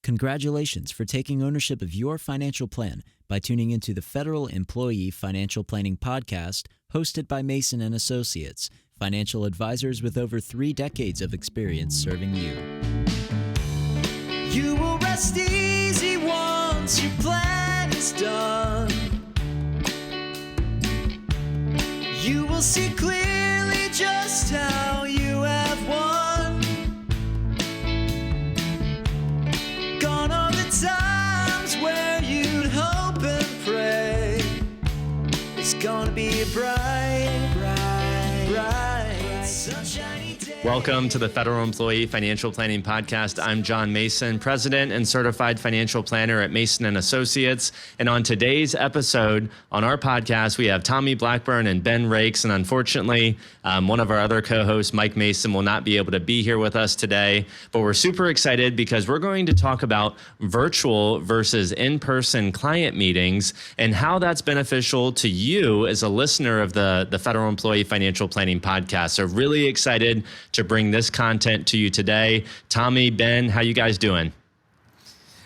Congratulations for taking ownership of your financial plan by tuning into the Federal Employee Financial Planning Podcast, hosted by Mason and Associates, financial advisors with over 3 decades of experience serving you. You will rest easy once your plan is done. You will see clearly just how you have won. Gone are the times where you'd hope and pray. It's gonna be a bright, sunshiny day. Welcome to the Federal Employee Financial Planning Podcast. I'm John Mason, President and Certified Financial Planner at Mason and Associates. And on today's episode on our podcast, we have Tommy Blackburn and Ben Rakes. And unfortunately, one of our other co-hosts, Mike Mason, will not be able to be here with us today. But we're super excited because we're going to talk about virtual versus in-person client meetings and how that's beneficial to you as a listener of the Federal Employee Financial Planning Podcast. So really excited to bring this content to you today. Tommy, Ben, how you guys doing?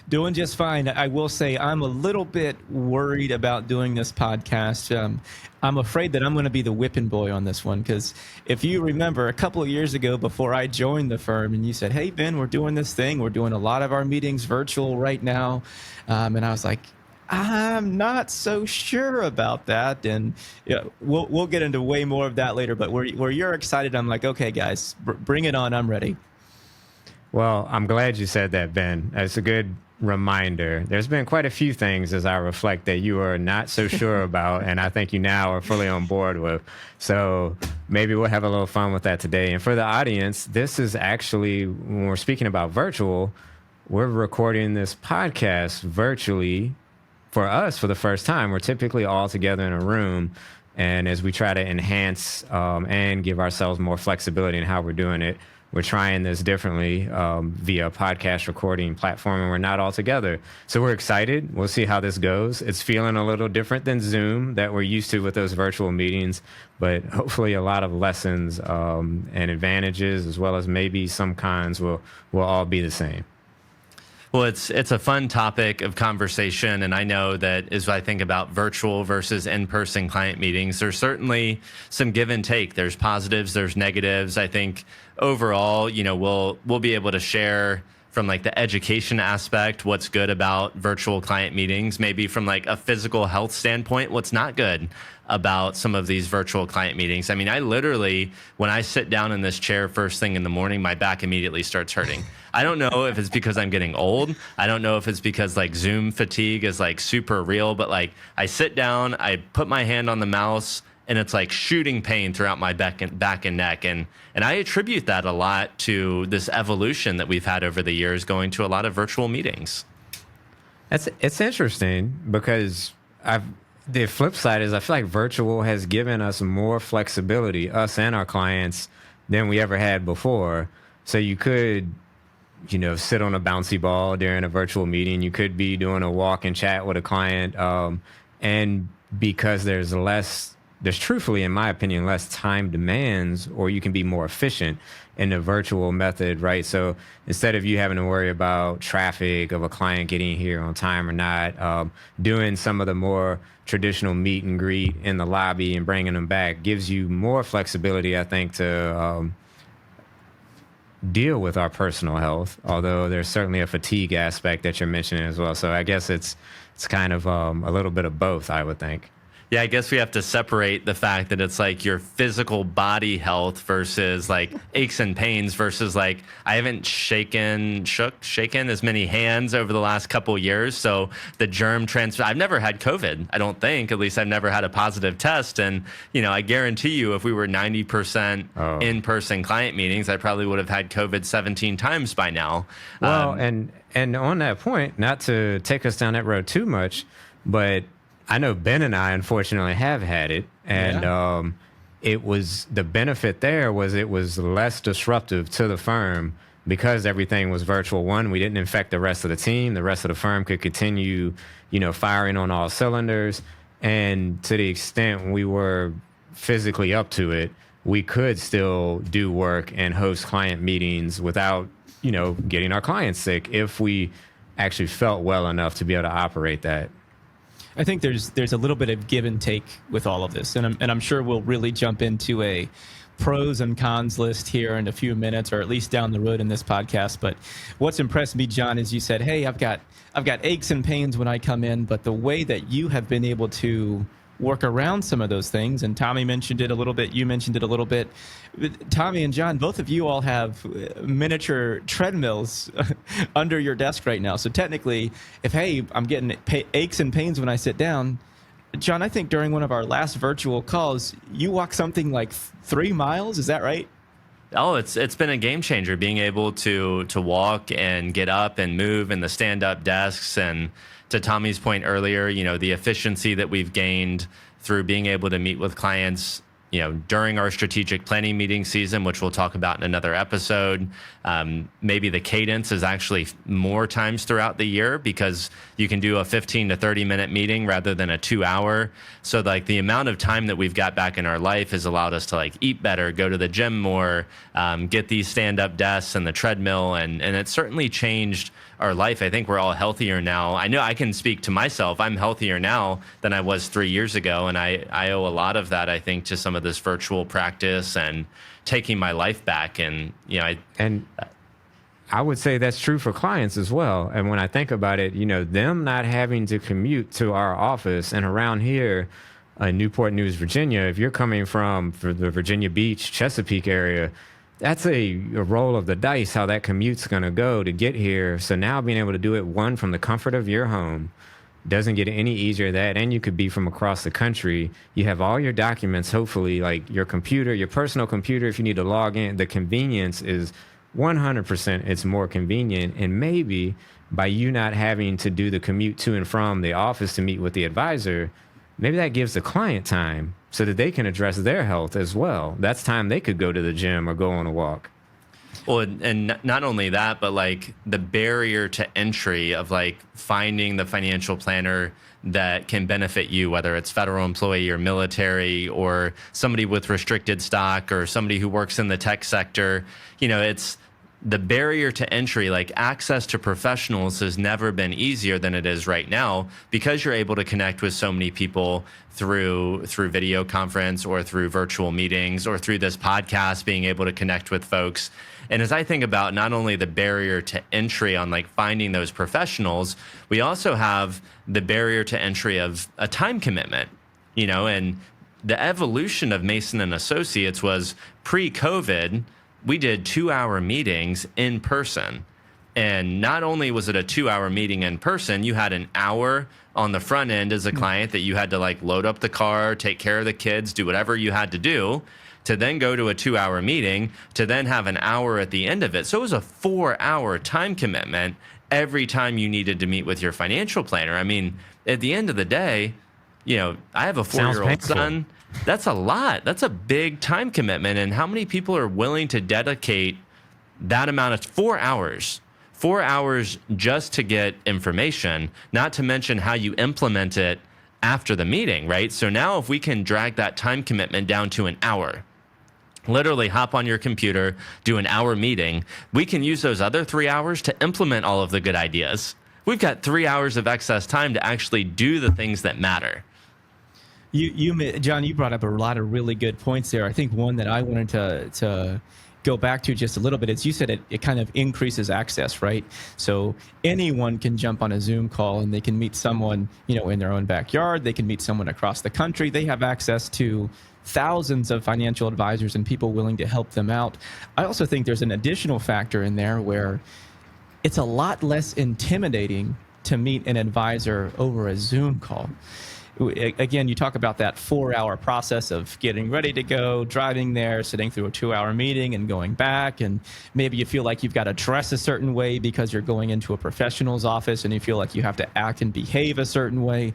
Doing just fine. I will say I'm a little bit worried about doing this podcast. I'm afraid that I'm going to be the whipping boy on this one, because if you remember a couple of years ago before I joined the firm and you said, hey, Ben, we're doing this thing. We're doing a lot of our meetings virtual right now. And I was like, I'm not so sure about that. And we'll get into way more of that later. But where you're excited, I'm like, okay, guys, bring it on. I'm ready. Well, I'm glad you said that, Ben. It's a good reminder. There's been quite a few things as I reflect that you are not so sure about, and I think you now are fully on board with. So maybe we'll have a little fun with that today. And for the audience, this is actually, when we're speaking about virtual, we're recording this podcast virtually for us for the first time. We're typically all together in a room. And as we try to enhance and give ourselves more flexibility in how we're doing it, we're trying this differently via a podcast recording platform, and we're not all together. So we're excited. We'll see how this goes. It's feeling a little different than Zoom that we're used to with those virtual meetings, but hopefully a lot of lessons and advantages, as well as maybe some cons, will all be the same. Well, it's a fun topic of conversation, and I know that as I think about virtual versus in-person client meetings, there's certainly some give and take. There's positives, there's negatives. I think overall, we'll be able to share from like the education aspect what's good about virtual client meetings, maybe from like a physical health standpoint, what's not good about some of these virtual client meetings. I mean, I literally, when I sit down in this chair first thing in the morning, my back immediately starts hurting. I don't know if it's because I'm getting old. I don't know if it's because like Zoom fatigue is like super real, but like I sit down, I put my hand on the mouse, and it's like shooting pain throughout my back and neck. And I attribute that a lot to this evolution that we've had over the years going to a lot of virtual meetings. It's interesting because the flip side is I feel like virtual has given us more flexibility, us and our clients, than we ever had before. So you could, sit on a bouncy ball during a virtual meeting. You could be doing a walk and chat with a client. And because there's truthfully, in my opinion, less time demands, or you can be more efficient in the virtual method, right? So instead of you having to worry about traffic of a client getting here on time or not, doing some of the more traditional meet and greet in the lobby and bringing them back gives you more flexibility, I think, to deal with our personal health, although there's certainly a fatigue aspect that you're mentioning as well. So I guess it's kind of a little bit of both, I would think. Yeah, I guess we have to separate the fact that it's like your physical body health versus like aches and pains versus like I haven't shaken as many hands over the last couple of years. So the germ transfer, I've never had COVID, I don't think. At least I've never had a positive test. And, I guarantee you if we were 90% in-person client meetings, I probably would have had COVID 17 times by now. Well, and on that point, not to take us down that road too much, but I know Ben and I, unfortunately, have had it, and it was the benefit there was it was less disruptive to the firm because everything was virtual. One, we didn't infect the rest of the team. The rest of the firm could continue, firing on all cylinders. And to the extent we were physically up to it, we could still do work and host client meetings without, getting our clients sick if we actually felt well enough to be able to operate that. I think there's a little bit of give and take with all of this, and I'm sure we'll really jump into a pros and cons list here in a few minutes, or at least down the road in this podcast. But what's impressed me, John, is you said, "Hey, I've got aches and pains when I come in," but the way that you have been able to work around some of those things, and Tommy mentioned it a little bit, you mentioned it a little bit. Tommy and John, both of you all have miniature treadmills under your desk right now. So technically, if, hey, I'm getting aches and pains when I sit down, John, I think during one of our last virtual calls, you walked something like 3 miles. Is that right? Oh, it's been a game changer being able to walk and get up and move in the stand-up desks. And to Tommy's point earlier, the efficiency that we've gained through being able to meet with clients, during our strategic planning meeting season, which we'll talk about in another episode. Maybe the cadence is actually more times throughout the year because you can do a 15 to 30 minute meeting rather than a 2 hour. So like the amount of time that we've got back in our life has allowed us to like eat better, go to the gym more, get these stand-up desks and the treadmill. And it's certainly changed our life. I think we're all healthier now. I know I can speak to myself. I'm healthier now than I was 3 years ago. And I owe a lot of that, I think, to some of this virtual practice and taking my life back. And, I would say that's true for clients as well. And when I think about it, them not having to commute to our office, and around here in Newport News, Virginia, if you're coming from the Virginia Beach, Chesapeake area, that's a roll of the dice how that commute's going to go to get here. So now being able to do it, one, from the comfort of your home, doesn't get any easier than that. And you could be from across the country. You have all your documents, hopefully, like your computer, your personal computer, if you need to log in. The convenience is 100%. It's more convenient. And maybe by you not having to do the commute to and from the office to meet with the advisor, maybe that gives the client time so that they can address their health as well. That's time they could go to the gym or go on a walk. Well, and not only that, but like the barrier to entry of like finding the financial planner that can benefit you, whether it's federal employee or military or somebody with restricted stock or somebody who works in the tech sector, it's the barrier to entry, like access to professionals, has never been easier than it is right now because you're able to connect with so many people through video conference or through virtual meetings or through this podcast, being able to connect with folks. And as I think about not only the barrier to entry on like finding those professionals, we also have the barrier to entry of a time commitment, and the evolution of Mason and Associates was pre-COVID. We did 2-hour meetings in person. And not only was it a 2-hour meeting in person, you had an hour on the front end as a client that you had to like load up the car, take care of the kids, do whatever you had to do, to then go to a 2-hour meeting, to then have an hour at the end of it. So it was a 4-hour time commitment every time you needed to meet with your financial planner. I mean, at the end of the day, I have a 4-year-old son. That's a lot. That's a big time commitment. And how many people are willing to dedicate that amount of 4 hours? 4 hours just to get information, not to mention how you implement it after the meeting, right? So now if we can drag that time commitment down to an hour, literally hop on your computer, do an hour meeting, we can use those other 3 hours to implement all of the good ideas. We've got 3 hours of excess time to actually do the things that matter. John, you brought up a lot of really good points there. I think one that I wanted to go back to just a little bit is you said it kind of increases access, right? So anyone can jump on a Zoom call and they can meet someone, in their own backyard. They can meet someone across the country. They have access to thousands of financial advisors and people willing to help them out. I also think there's an additional factor in there where it's a lot less intimidating to meet an advisor over a Zoom call. Again, you talk about that 4-hour process of getting ready to go, driving there, sitting through a 2-hour meeting and going back. And maybe you feel like you've got to dress a certain way because you're going into a professional's office and you feel like you have to act and behave a certain way.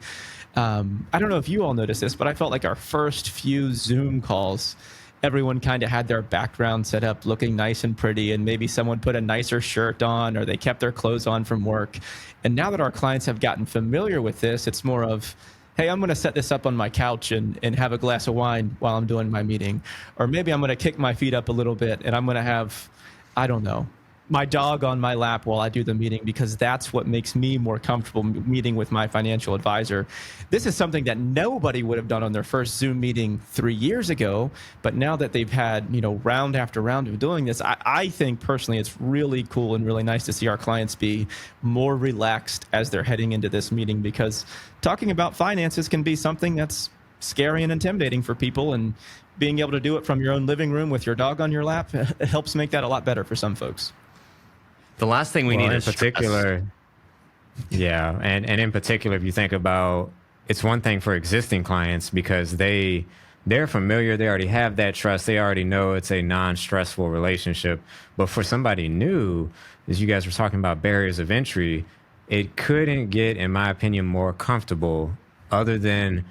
I don't know if you all noticed this, but I felt like our first few Zoom calls, everyone kind of had their background set up looking nice and pretty, and maybe someone put a nicer shirt on or they kept their clothes on from work. And now that our clients have gotten familiar with this, it's more of, hey, I'm going to set this up on my couch and have a glass of wine while I'm doing my meeting. Or maybe I'm going to kick my feet up a little bit and I'm going to have, I don't know, my dog on my lap while I do the meeting, because that's what makes me more comfortable meeting with my financial advisor. This is something that nobody would have done on their first Zoom meeting 3 years ago. But now that they've had, round after round of doing this, I think personally it's really cool and really nice to see our clients be more relaxed as they're heading into this meeting, because talking about finances can be something that's scary and intimidating for people, and being able to do it from your own living room with your dog on your lap helps make that a lot better for some folks. The last thing we need is particular. Yeah. And in particular, if you think about, it's one thing for existing clients because they're familiar. They already have that trust. They already know it's a non-stressful relationship. But for somebody new, as you guys were talking about barriers of entry, it couldn't get, in my opinion, more comfortable, other than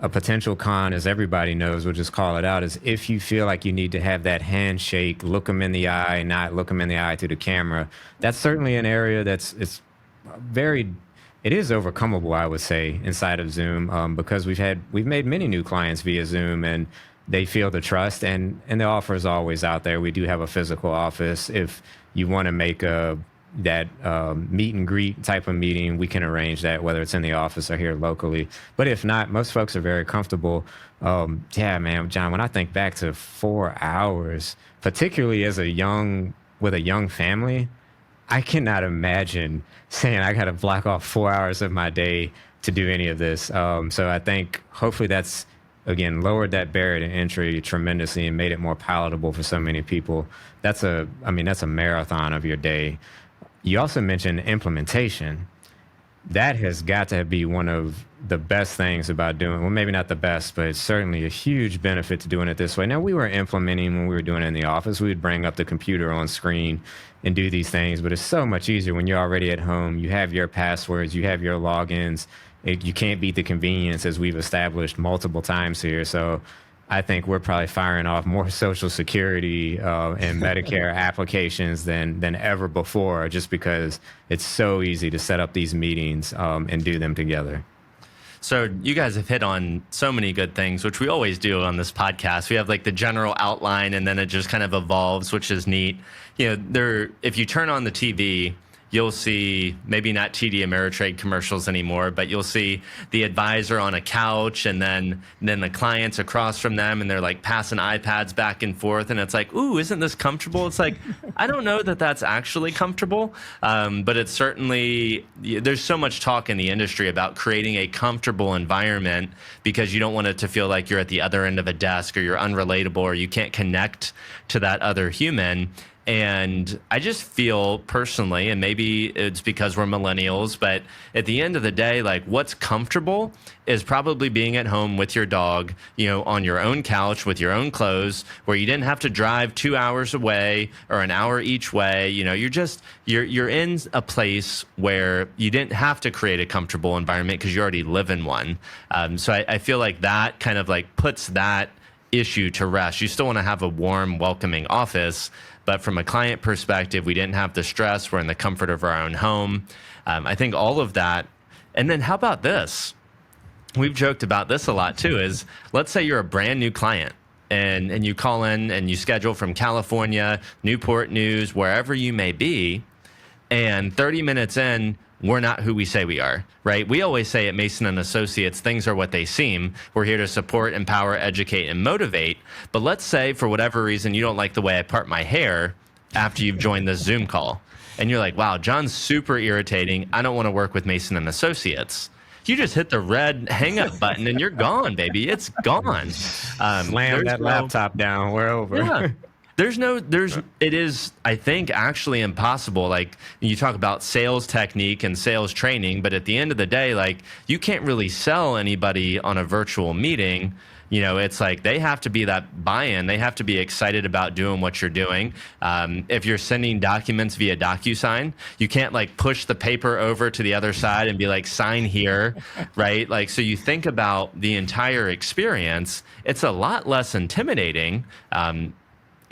a potential con, as everybody knows, we'll just call it out, is if you feel like you need to have that handshake, look them in the eye, not look them in the eye through the camera. That's certainly an area it is overcomable, I would say, inside of Zoom, because we've made many new clients via Zoom, and they feel the trust, and the offer is always out there. We do have a physical office. If you want to make that meet and greet type of meeting, we can arrange that, whether it's in the office or here locally. But if not, most folks are very comfortable. Yeah, man, John, when I think back to 4 hours, particularly with a young family, I cannot imagine saying I got to block off 4 hours of my day to do any of this. So I think hopefully that's, again, lowered that barrier to entry tremendously and made it more palatable for so many people. That's a marathon of your day. You also mentioned implementation. That has got to be one of the best things about doing, well, maybe not the best, but it's certainly a huge benefit to doing it this way. Now, we were implementing when we were doing it in the office. We would bring up the computer on screen and do these things, but it's so much easier when you're already at home. You have your passwords, you have your logins. You can't beat the convenience, as we've established multiple times here. So I think we're probably firing off more Social Security and Medicare applications than ever before, just because it's so easy to set up these meetings and do them together. So you guys have hit on so many good things, which we always do on this podcast. We have like the general outline, and then it just kind of evolves, which is neat. If you turn on the TV, you'll see maybe not TD Ameritrade commercials anymore, but you'll see the advisor on a couch, and then the clients across from them, and they're like passing iPads back and forth. And it's like, ooh, isn't this comfortable? It's like, I don't know that that's actually comfortable, but it's certainly, there's so much talk in the industry about creating a comfortable environment, because you don't want it to feel like you're at the other end of a desk, or you're unrelatable, or you can't connect to that other human. And I just feel personally, and maybe it's because we're millennials, but at the end of the day, like, what's comfortable is probably being at home with your dog, on your own couch with your own clothes, where you didn't have to drive 2 hours away or an hour each way. You're in a place where you didn't have to create a comfortable environment because you already live in one. So I feel like that kind of like puts that issue to rest. You still want to have a warm, welcoming office, but from a client perspective, we didn't have the stress. We're in the comfort of our own home. I think all of that. And then how about this? We've joked about this a lot too, is let's say you're a brand new client and you call in and you schedule from California, Newport News, wherever you may be, and 30 minutes in, we're not who we say we are, right? We always say at Mason and Associates, things are what they seem. We're here to support, empower, educate, and motivate. But let's say for whatever reason, you don't like the way I part my hair after you've joined this Zoom call. And you're like, wow, John's super irritating. I don't want to work with Mason and Associates. You just hit the red hang up button and you're gone, baby. It's gone. Slam that laptop down. We're over. Yeah. It is, I think, actually impossible. Like, you talk about sales technique and sales training, but at the end of the day, like, you can't really sell anybody on a virtual meeting. It's like they have to be that buy-in. They have to be excited about doing what you're doing. If you're sending documents via DocuSign, you can't like push the paper over to the other side and be like, sign here, right? Like, so you think about the entire experience, it's a lot less intimidating.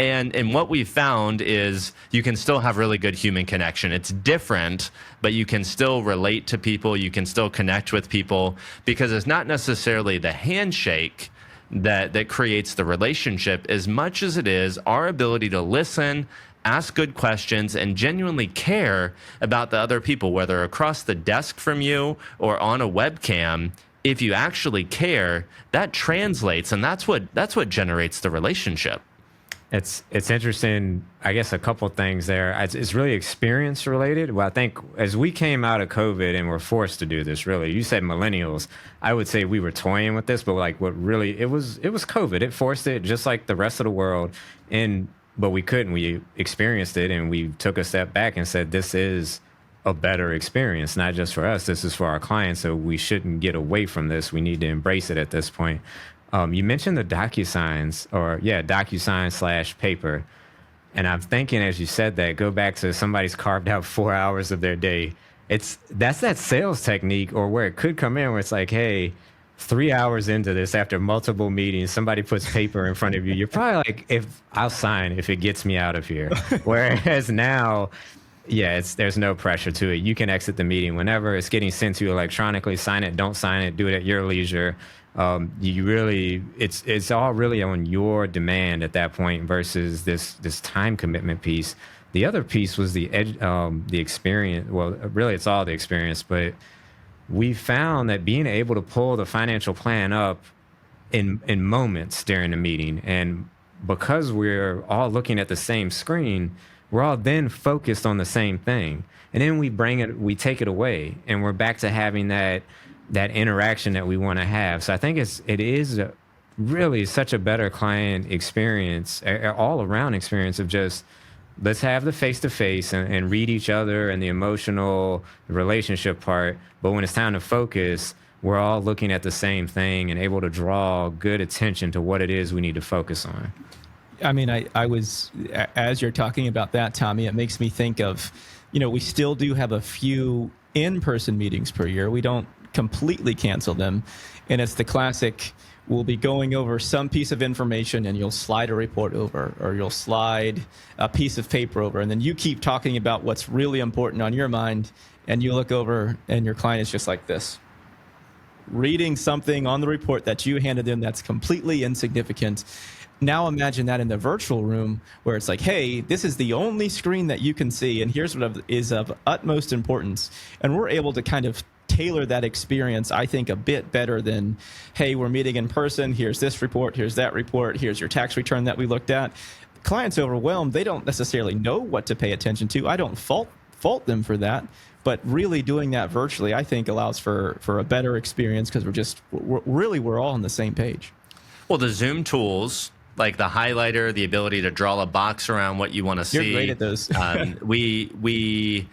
And what we found is you can still have really good human connection. It's different, but you can still relate to people. You can still connect with people, because it's not necessarily the handshake that creates the relationship as much as it is our ability to listen, ask good questions, and genuinely care about the other people, whether across the desk from you or on a webcam. If you actually care, that translates, and that's what generates the relationship. It's interesting. I guess a couple things there. It's really experience related. Well, I think as we came out of COVID and were forced to do this, really, you said millennials. I would say we were toying with this, but like what really it was COVID. It forced it just like the rest of the world, but we couldn't. We experienced it, and we took a step back and said, this is a better experience, not just for us. This is for our clients. So we shouldn't get away from this. We need to embrace it at this point. You mentioned the DocuSign/paper. And I'm thinking, as you said that, go back to somebody's carved out 4 hours of their day. That's that sales technique, or where it could come in where it's like, hey, 3 hours into this, after multiple meetings, somebody puts paper in front of you. You're probably like, I'll sign if it gets me out of here. Whereas now, there's no pressure to it. You can exit the meeting whenever. It's getting sent to you electronically. Sign it, don't sign it, do it at your leisure. It's all really on your demand at that point versus this time commitment piece. The other piece was the experience. Well, really, it's all the experience, but we found that being able to pull the financial plan up in moments during the meeting, and because we're all looking at the same screen, we're all then focused on the same thing, and then we take it away, and we're back to having that interaction that we want to have. So I think it is really such a better client experience, all around experience of just, let's have the face-to-face and read each other and the emotional relationship part. But when it's time to focus, we're all looking at the same thing and able to draw good attention to what it is we need to focus on. I mean, I was, as you're talking about that, Tommy, it makes me think of, we still do have a few in-person meetings per year. We don't completely cancel them. And it's the classic, we'll be going over some piece of information and you'll slide a report over, or you'll slide a piece of paper over. And then you keep talking about what's really important on your mind. And you look over and your client is just like this, reading something on the report that you handed them that's completely insignificant. Now imagine that in the virtual room where it's like, hey, this is the only screen that you can see, and here's what is of utmost importance. And we're able to kind of tailor that experience, I think, a bit better than, hey, we're meeting in person, here's this report, here's that report, here's your tax return that we looked at. Clients overwhelmed, they don't necessarily know what to pay attention to. I don't fault them for that. But really doing that virtually, I think, allows for a better experience because we're all on the same page. Well, the Zoom tools, like the highlighter, the ability to draw a box around what you want to see. You're great at those. We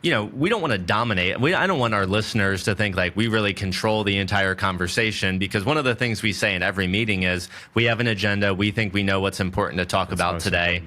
don't want to dominate. I don't want our listeners to think like we really control the entire conversation, because one of the things we say in every meeting is we have an agenda. We think we know what's important to talk about today.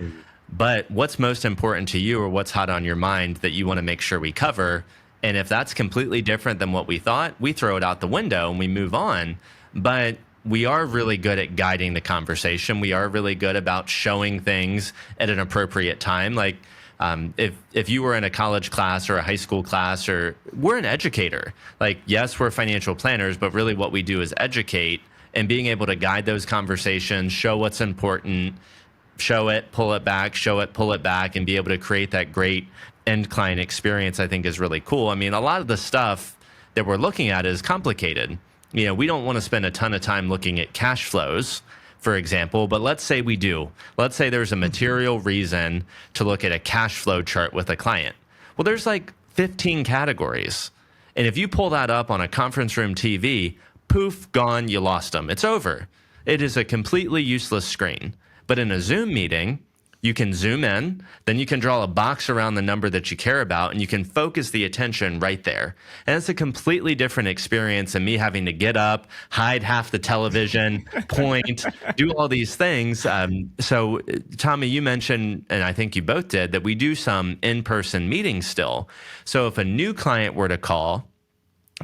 But what's most important to you, or what's hot on your mind that you want to make sure we cover? And if that's completely different than what we thought, we throw it out the window and we move on. But we are really good at guiding the conversation. We are really good about showing things at an appropriate time. Like if you were in a college class or a high school class, or we're an educator, like, yes, we're financial planners, but really what we do is educate, and being able to guide those conversations, show what's important, show it, pull it back, show it, pull it back, and be able to create that great end client experience, I think is really cool. I mean, a lot of the stuff that we're looking at is complicated. We don't want to spend a ton of time looking at cash flows, for example, but let's say we do. Let's say there's a material reason to look at a cash flow chart with a client. Well, there's like 15 categories. And if you pull that up on a conference room TV, poof, gone, you lost them. It's over. It is a completely useless screen. But in a Zoom meeting, you can zoom in, then you can draw a box around the number that you care about, and you can focus the attention right there. And it's a completely different experience than me having to get up, hide half the television, point, do all these things. So, Tommy, you mentioned, and I think you both did, that we do some in-person meetings still. So if a new client were to call,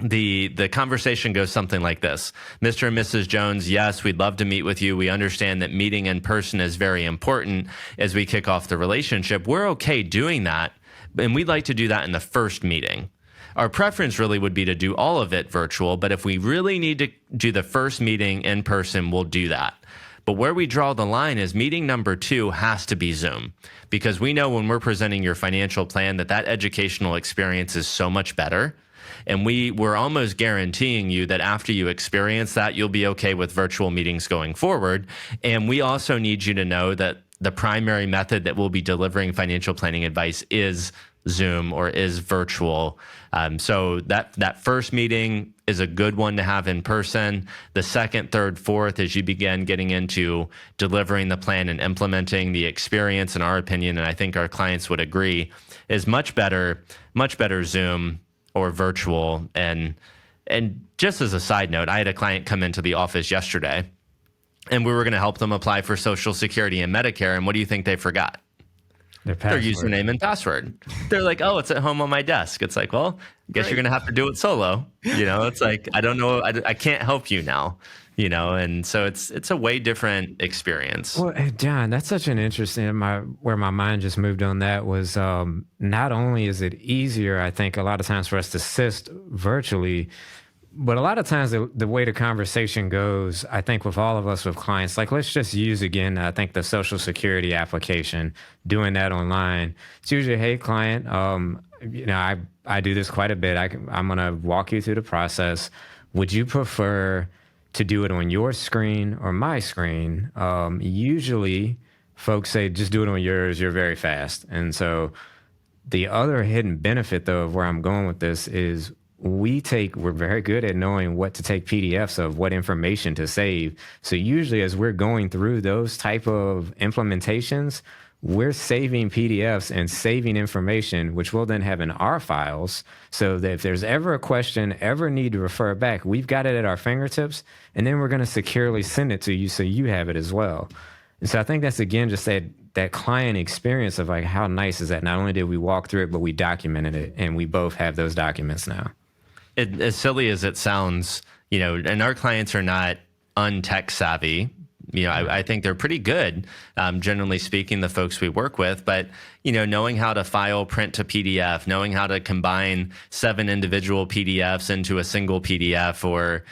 the conversation goes something like this. Mr. and Mrs. Jones, yes, we'd love to meet with you. We understand that meeting in person is very important as we kick off the relationship. We're okay doing that, and we'd like to do that in the first meeting. Our preference really would be to do all of it virtual, but if we really need to do the first meeting in person, we'll do that. But where we draw the line is meeting number 2 has to be Zoom, because we know when we're presenting your financial plan that educational experience is so much better. And we're almost guaranteeing you that after you experience that, you'll be okay with virtual meetings going forward. And we also need you to know that the primary method that we'll be delivering financial planning advice is Zoom or is virtual. So that first meeting is a good one to have in person. The second, third, fourth, as you begin getting into delivering the plan and implementing the experience, in our opinion, and I think our clients would agree, is much better Zoom or virtual. And just as a side note, I had a client come into the office yesterday, and we were going to help them apply for Social Security and Medicare. And what do you think they forgot? Their username and password. They're like, oh, it's at home on my desk. It's like, well, I guess you're going to have to do it solo. It's like, I don't know. I can't help you now, and so it's a way different experience. Well, John, that's such an interesting, where my mind just moved on that was not only is it easier, I think, a lot of times for us to assist virtually, but a lot of times the way the conversation goes, I think with all of us with clients, like let's just use again, I think the Social Security application, doing that online. It's usually, hey, client, I do this quite a bit. I'm going to walk you through the process. Would you prefer to do it on your screen or my screen? Usually folks say, just do it on yours. You're very fast. And so the other hidden benefit, though, of where I'm going with this is we're very good at knowing what to take PDFs of, what information to save. So usually as we're going through those type of implementations, we're saving PDFs and saving information, which we'll then have in our files, so that if there's ever a question, ever need to refer back, we've got it at our fingertips, and then we're going to securely send it to you so you have it as well. And so I think that's, again, just that client experience of like, how nice is that? Not only did we walk through it, but we documented it, and we both have those documents now. As silly as it sounds, and our clients are not untech savvy. I think they're pretty good, generally speaking, the folks we work with. But, knowing how to file print to PDF, knowing how to combine 7 individual PDFs into a single PDF, or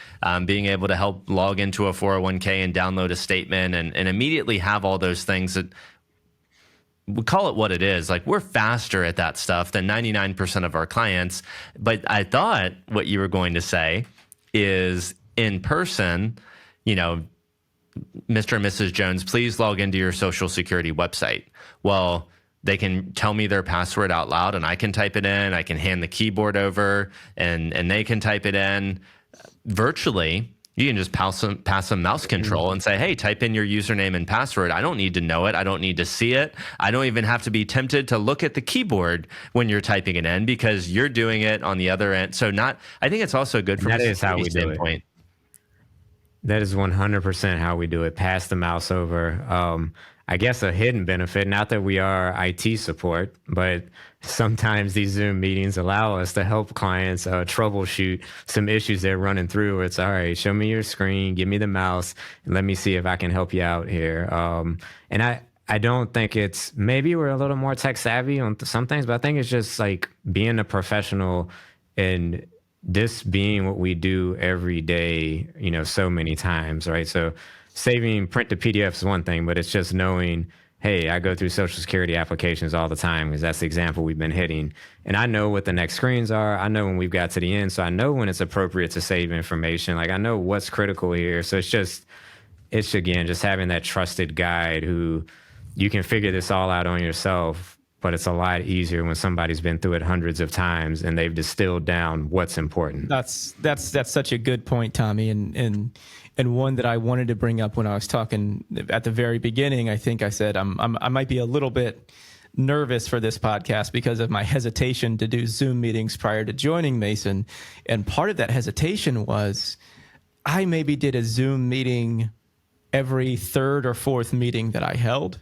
being able to help log into a 401k and download a statement and immediately have all those things that we call it what it is. Like, we're faster at that stuff than 99% of our clients. But I thought what you were going to say is in person, Mr. and Mrs. Jones, please log into your Social Security website. Well, they can tell me their password out loud and I can type it in. I can hand the keyboard over and they can type it in. Virtually, you can just pass some mouse control and say, hey, type in your username and password. I don't need to know it. I don't need to see it. I don't even have to be tempted to look at the keyboard when you're typing it in, because you're doing it on the other end. So I think it's also good from a security standpoint. That is 100% how we do it. Pass the mouse over. I guess a hidden benefit, not that we are IT support, but sometimes these Zoom meetings allow us to help clients troubleshoot some issues they're running through, where it's, all right, show me your screen, give me the mouse, and let me see if I can help you out here. And I don't think maybe we're a little more tech savvy on some things, but I think it's just like being a professional and this being what we do every day, so many times, right? So saving print to PDF is one thing, but it's just knowing, hey, I go through Social Security applications all the time, because that's the example we've been hitting. And I know what the next screens are. I know when we've got to the end. So I know when it's appropriate to save information. Like, I know what's critical here. So it's again, just having that trusted guide who you can figure this all out on yourself. But it's a lot easier when somebody's been through it hundreds of times and they've distilled down what's important. That's such a good point, Tommy, and one that I wanted to bring up when I was talking at the very beginning. I think I said I might be a little bit nervous for this podcast because of my hesitation to do Zoom meetings prior to joining Mason, and part of that hesitation was I maybe did a Zoom meeting every third or fourth meeting that I held.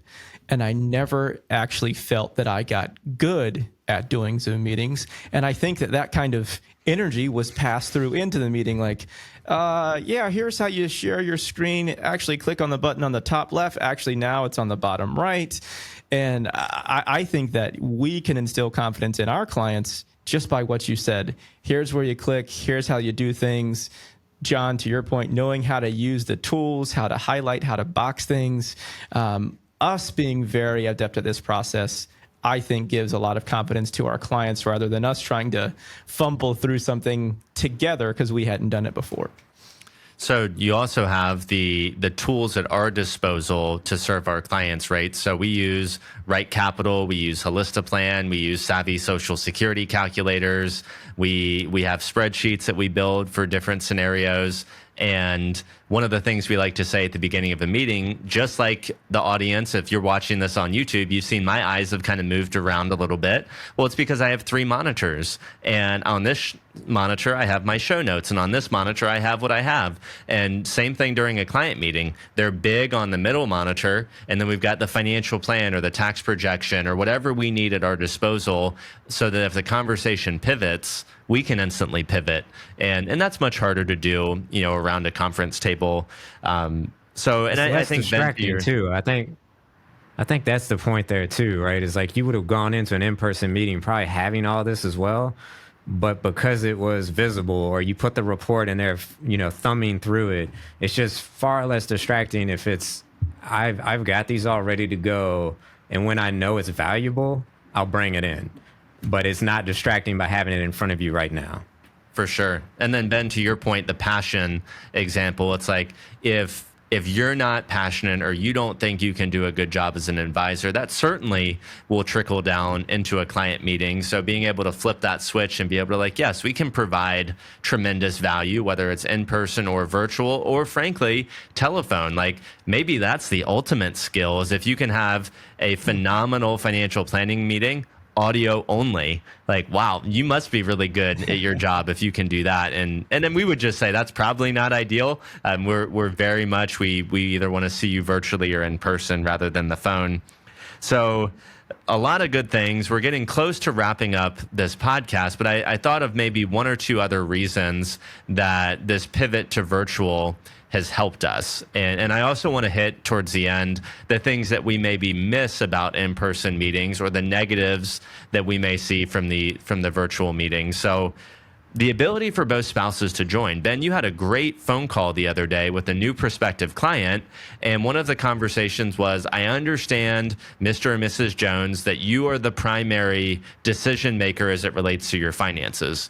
And I never actually felt that I got good at doing Zoom meetings. And I think that kind of energy was passed through into the meeting. Like, here's how you share your screen. Actually, click on the button on the top left. Actually, now it's on the bottom right. And I think that we can instill confidence in our clients just by what you said. Here's where you click. Here's how you do things. John, to your point, knowing how to use the tools, how to highlight, how to box things, us being very adept at this process, I think gives a lot of confidence to our clients rather than us trying to fumble through something together because we hadn't done it before. So you also have the tools at our disposal to serve our clients, right? So we use Right Capital, we use Holistaplan, we use Savvy Social Security calculators, we have spreadsheets that we build for different scenarios. And one of the things we like to say at the beginning of a meeting, just like the audience, if you're watching this on YouTube, you've seen my eyes have kind of moved around a little bit. Well, it's because I have 3 monitors. And on this monitor, I have my show notes. And on this monitor, I have what I have. And same thing during a client meeting. They're big on the middle monitor. And then we've got the financial plan or the tax projection or whatever we need at our disposal so that if the conversation pivots, we can instantly pivot. And that's much harder to do, around a conference table. I think distracting too. I think that's the point there too, right? It's like you would have gone into an in-person meeting probably having all this as well, but because it was visible or you put the report in there, thumbing through it, it's just far less distracting if it's I've got these all ready to go, and when I know it's valuable, I'll bring it in. But it's not distracting by having it in front of you right now. For sure. And then Ben, to your point, the passion example, it's like if you're not passionate or you don't think you can do a good job as an advisor, that certainly will trickle down into a client meeting. So being able to flip that switch and be able to yes, we can provide tremendous value, whether it's in person or virtual or frankly, telephone. Maybe that's the ultimate skill is if you can have a phenomenal financial planning meeting, audio only, wow, you must be really good at your job if you can do that. And then we would just say that's probably not ideal. We're very much, we either want to see you virtually or in person rather than the phone. So a lot of good things. We're getting close to wrapping up this podcast, but I thought of maybe 1 or 2 other reasons that this pivot to virtual has helped us. And I also want to hit towards the end the things that we maybe miss about in-person meetings or the negatives that we may see from the virtual meeting. So the ability for both spouses to join. Ben, you had a great phone call the other day with a new prospective client. And one of the conversations was, I understand, Mr. and Mrs. Jones, that you are the primary decision maker as it relates to your finances.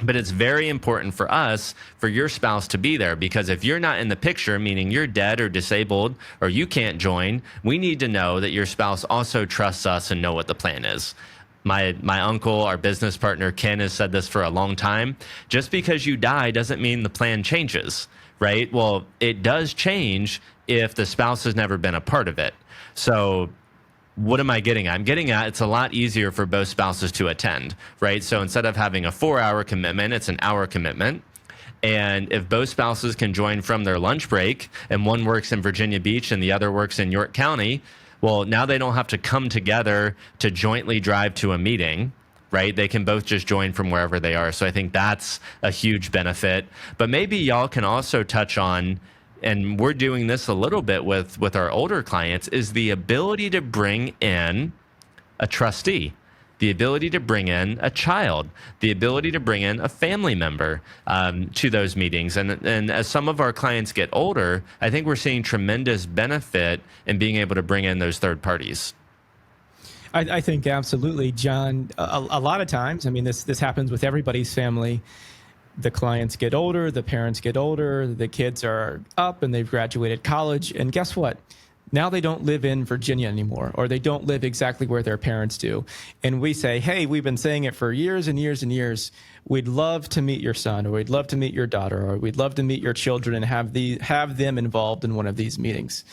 But it's very important for us, for your spouse to be there, because if you're not in the picture, meaning you're dead or disabled or you can't join, we need to know that your spouse also trusts us and know what the plan is. My uncle, our business partner, Ken, has said this for a long time. Just because you die doesn't mean the plan changes, right? Well, it does change if the spouse has never been a part of it. So what am I getting at? I'm getting at it's a lot easier for both spouses to attend, right? So instead of having a 4-hour commitment, it's an hour commitment. And if both spouses can join from their lunch break and one works in Virginia Beach and the other works in York County, well, now they don't have to come together to jointly drive to a meeting, right? They can both just join from wherever they are. So I think that's a huge benefit. But maybe y'all can also touch on, and we're doing this a little bit with our older clients, is the ability to bring in a trustee, the ability to bring in a child, the ability to bring in a family member to those meetings. And as some of our clients get older, I think we're seeing tremendous benefit in being able to bring in those third parties. I think absolutely, John. A lot of times, this happens with everybody's family. The clients get older, the parents get older, the kids are up and they've graduated college. And guess what? Now they don't live in Virginia anymore, or they don't live exactly where their parents do. And we say, hey, we've been saying it for years and years and years. We'd love to meet your son, or we'd love to meet your daughter, or we'd love to meet your children and have them involved in one of these meetings.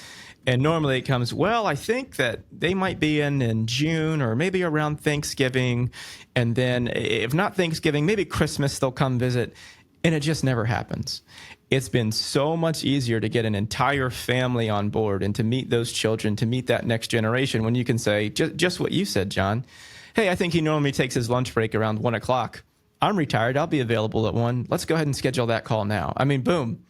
And normally it comes, well, I think that they might be in June or maybe around Thanksgiving. And then if not Thanksgiving, maybe Christmas, they'll come visit. And it just never happens. It's been so much easier to get an entire family on board and to meet those children, to meet that next generation, when you can say just what you said, John. Hey, I think he normally takes his lunch break around 1 o'clock. I'm retired. I'll be available at 1. Let's go ahead and schedule that call now. Boom.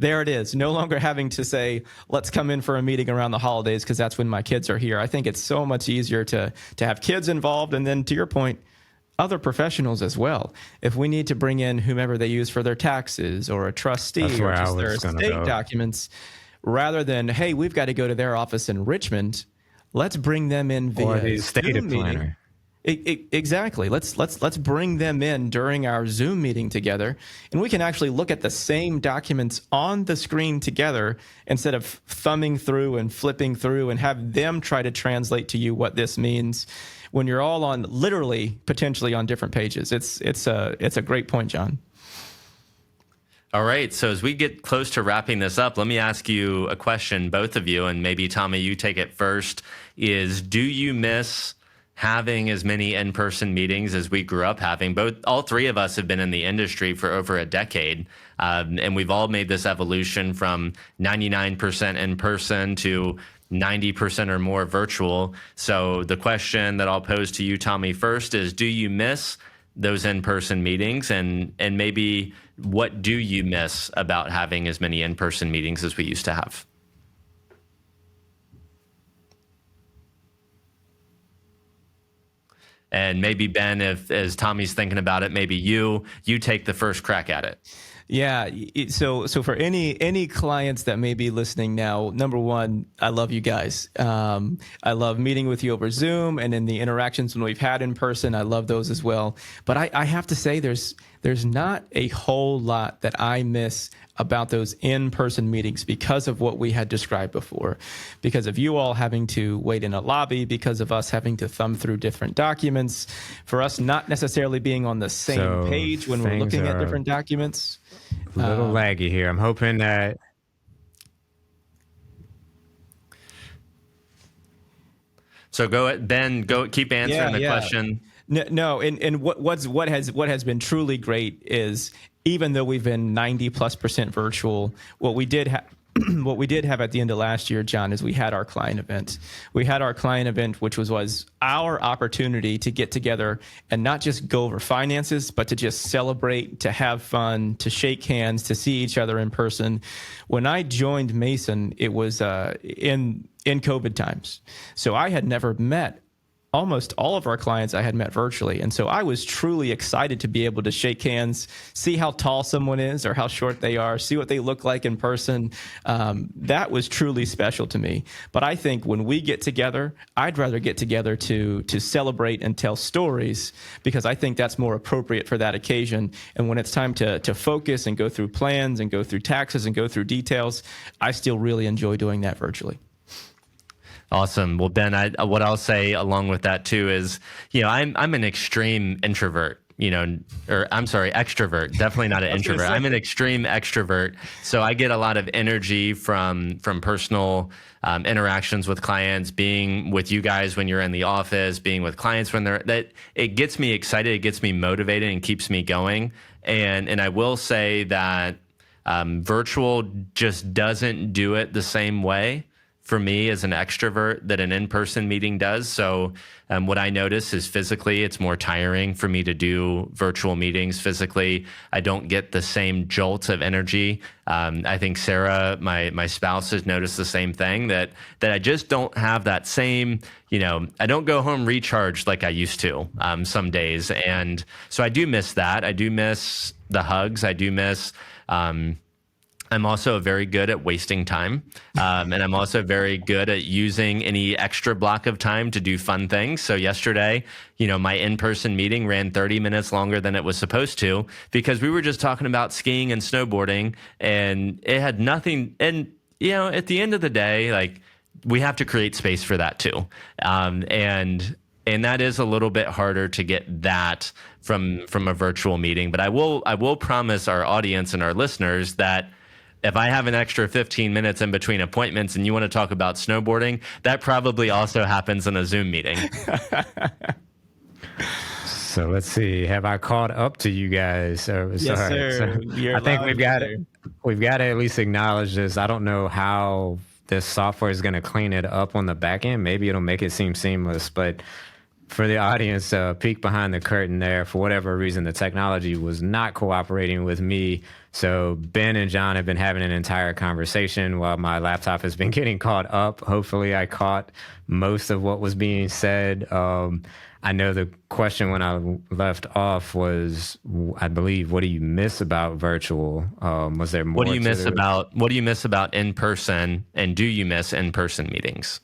There it is. No longer having to say, let's come in for a meeting around the holidays because that's when my kids are here. I think it's so much easier to have kids involved. And then to your point, other professionals as well. If we need to bring in whomever they use for their taxes or a trustee That's or where I just their was gonna estate go. documents, rather than, hey, we've got to go to their office in Richmond, let's bring them in via Or the estate Zoom meeting. planner. Exactly. Let's bring them in during our Zoom meeting together, and we can actually look at the same documents on the screen together instead of thumbing through and flipping through and have them try to translate to you what this means when you're all on literally potentially on different pages. It's a great point, John. All right. So as we get close to wrapping this up, let me ask you a question, both of you, and maybe Tommy, you take it first, is do you miss having as many in-person meetings as we grew up having? All three of us have been in the industry for over a decade, and we've all made this evolution from 99% in person to 90% or more virtual. So the question that I'll pose to you, Tommy, first is, do you miss those in-person meetings, and maybe what do you miss about having as many in-person meetings as we used to have? And maybe Ben, if as Tommy's thinking about it, maybe you take the first crack at it. Yeah. So for any clients that may be listening now, number one, I love you guys. I love meeting with you over Zoom, and in the interactions when we've had in person, I love those as well. But I have to say, there's not a whole lot that I miss about those in-person meetings because of what we had described before, because of you all having to wait in a lobby, because of us having to thumb through different documents, for us not necessarily being on the same page when we're looking at different documents. A little laggy here. I'm hoping that. So go ahead, Ben, keep answering the question. No, and what has been truly great is, even though we've been 90+% virtual, what we did have at the end of last year, John, is we had our client event. We had our client event, which was our opportunity to get together and not just go over finances, but to just celebrate, to have fun, to shake hands, to see each other in person. When I joined Mason, it was in COVID times. So I had never met almost all of our clients. I had met virtually. And so I was truly excited to be able to shake hands, see how tall someone is or how short they are, see what they look like in person. That was truly special to me. But I think when we get together, I'd rather get together to celebrate and tell stories, because I think that's more appropriate for that occasion. And when it's time to focus and go through plans and go through taxes and go through details, I still really enjoy doing that virtually. Awesome. Well, Ben, what I'll say along with that too is, I'm an extreme introvert, extrovert, definitely not an introvert. I'm an extreme extrovert. So I get a lot of energy from personal interactions with clients, being with you guys when you're in the office, being with clients it gets me excited, it gets me motivated and keeps me going. And I will say that virtual just doesn't do it the same way for me as an extrovert that an in-person meeting does. So what I notice is physically it's more tiring for me to do virtual meetings. Physically, I don't get the same jolt of energy. I think Sarah, my spouse, has noticed the same thing, that I just don't have that same, I don't go home recharged like I used to some days. And so I do miss that. I do miss the hugs. I do miss I'm also very good at wasting time. And I'm also very good at using any extra block of time to do fun things. So yesterday, my in-person meeting ran 30 minutes longer than it was supposed to, because we were just talking about skiing and snowboarding, and it had nothing. And, at the end of the day, like, we have to create space for that too. And that is a little bit harder to get that from a virtual meeting. But I will promise our audience and our listeners that if I have an extra 15 minutes in between appointments and you want to talk about snowboarding, that probably also happens in a Zoom meeting. So let's see. Have I caught up to you guys? Yes, sir. So I think we've got to at least acknowledge this. I don't know how this software is going to clean it up on the back end. Maybe it'll make it seem seamless, but for the audience, peek behind the curtain there. For whatever reason, the technology was not cooperating with me. So Ben and John have been having an entire conversation while my laptop has been getting caught up. Hopefully I caught most of what was being said. I know the question when I left off was, I believe, what do you miss about virtual? Was there more? What do you miss about in person, and do you miss in-person meetings?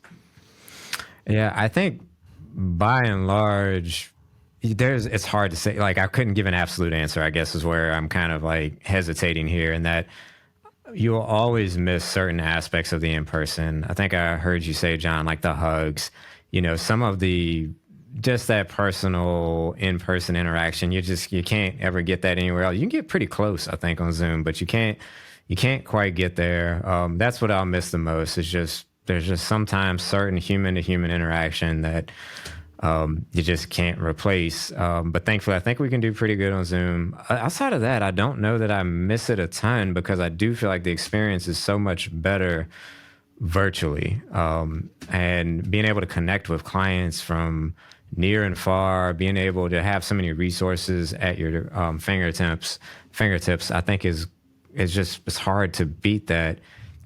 Yeah, I think by and large, it's hard to say. Like, I couldn't give an absolute answer, I guess, is where I'm kind of like hesitating here, in that you'll always miss certain aspects of the in-person. I think I heard you say, John, like the hugs, some of just that personal in-person interaction. You can't ever get that anywhere else. You can get pretty close, I think, on Zoom, but you can't quite get there. That's what I'll miss the most, is there's just sometimes certain human to human interaction that you just can't replace. But thankfully, I think we can do pretty good on Zoom. Outside of that, I don't know that I miss it a ton, because I do feel like the experience is so much better virtually. And being able to connect with clients from near and far, being able to have so many resources at your fingertips, I think it's hard to beat that.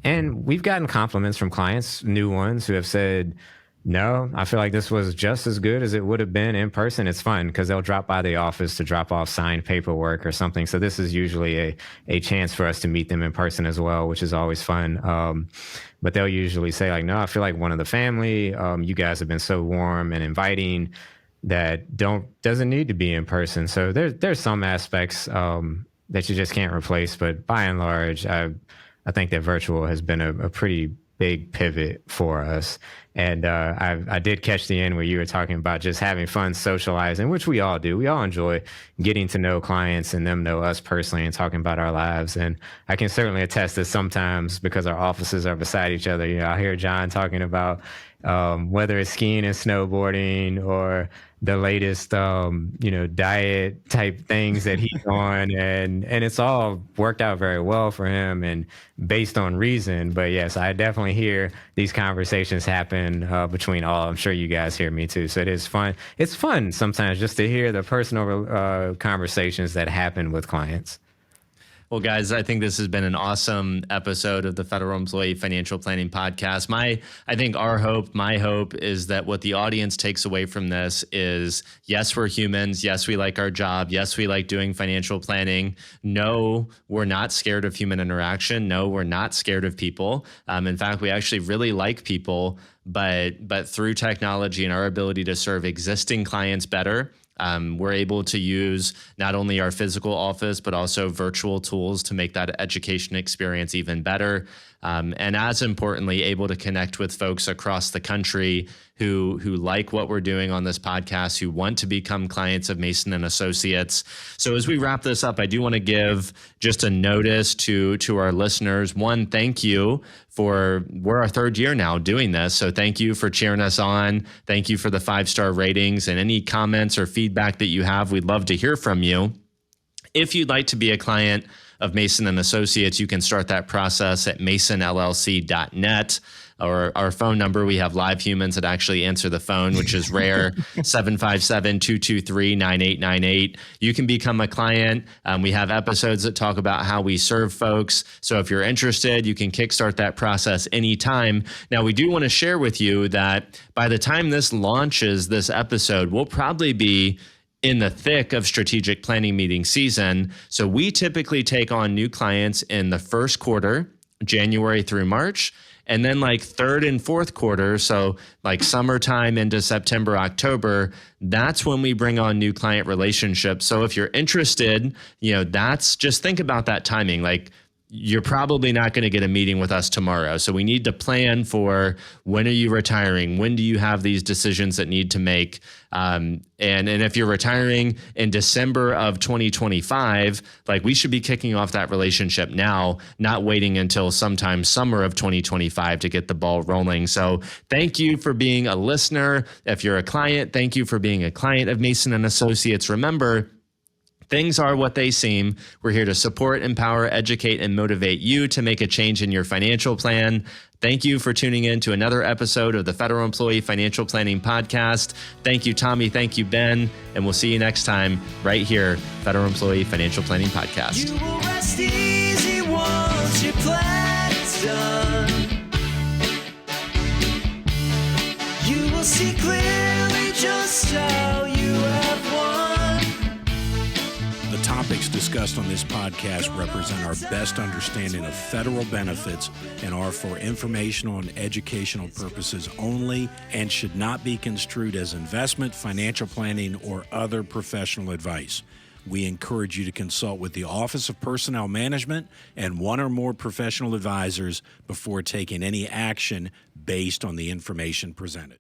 And we've gotten compliments from clients, new ones, who have said, no, I feel like this was just as good as it would have been in person. It's fun because they'll drop by the office to drop off signed paperwork or something. So this is usually a chance for us to meet them in person as well, which is always fun. But they'll usually say, like, no, I feel like one of the family. You guys have been so warm and inviting that doesn't need to be in person. So there's some aspects that you just can't replace. But by and large, I think that virtual has been a pretty big pivot for us. And I did catch the end where you were talking about just having fun socializing, which we all do. We all enjoy getting to know clients and them know us personally and talking about our lives. And I can certainly attest that sometimes, because our offices are beside each other, I hear John talking about whether it's skiing and snowboarding or the latest, diet type things that he's on. And it's all worked out very well for him and based on reason. But yes, I definitely hear these conversations happen between all. I'm sure you guys hear me too. So it is fun. It's fun sometimes just to hear the personal conversations that happen with clients. Well, guys, I think this has been an awesome episode of the Federal Employee Financial Planning Podcast. My hope is that what the audience takes away from this is, yes, we're humans. Yes, we like our job. Yes, we like doing financial planning. No, we're not scared of human interaction. No, we're not scared of people. In fact, we actually really like people, but through technology and our ability to serve existing clients better, we're able to use not only our physical office, but also virtual tools to make that education experience even better. And as importantly, able to connect with folks across the country who like what we're doing on this podcast, who want to become clients of Mason and Associates. So as we wrap this up, I do want to give just a notice to our listeners. One, thank you we're our third year now doing this. So thank you for cheering us on. Thank you for the 5-star ratings, and any comments or feedback that you have, we'd love to hear from you. If you'd like to be a client of Mason and Associates, you can start that process at masonllc.net. Or our phone number, we have live humans that actually answer the phone, which is rare, 757-223-9898. You can become a client. We have episodes that talk about how we serve folks. So if you're interested, you can kickstart that process anytime. Now, we do want to share with you that by the time this launches, this episode, we'll probably be in the thick of strategic planning meeting season. So we typically take on new clients in the first quarter, January through March. And then like third and fourth quarter, so like summertime into September, October, that's when we bring on new client relationships. So if you're interested, just think about that timing. Like, you're probably not going to get a meeting with us tomorrow. So we need to plan for, when are you retiring? When do you have these decisions that need to make? And if you're retiring in December of 2025, like, we should be kicking off that relationship now, not waiting until sometime summer of 2025 to get the ball rolling. So thank you for being a listener. If you're a client, thank you for being a client of Mason and Associates. Remember, Things are what they seem. We're here to support, empower, educate, and motivate you to make a change in your financial plan. Thank you for tuning in to another episode of the Federal Employee Financial Planning Podcast. Thank you, Tommy. Thank you, Ben. And we'll see you next time right here, Federal Employee Financial Planning Podcast. You will rest easy once your plan's done. You will see clearly just how you have won. The topics discussed on this podcast represent our best understanding of federal benefits and are for informational and educational purposes only and should not be construed as investment, financial planning, or other professional advice. We encourage you to consult with the Office of Personnel Management and one or more professional advisors before taking any action based on the information presented.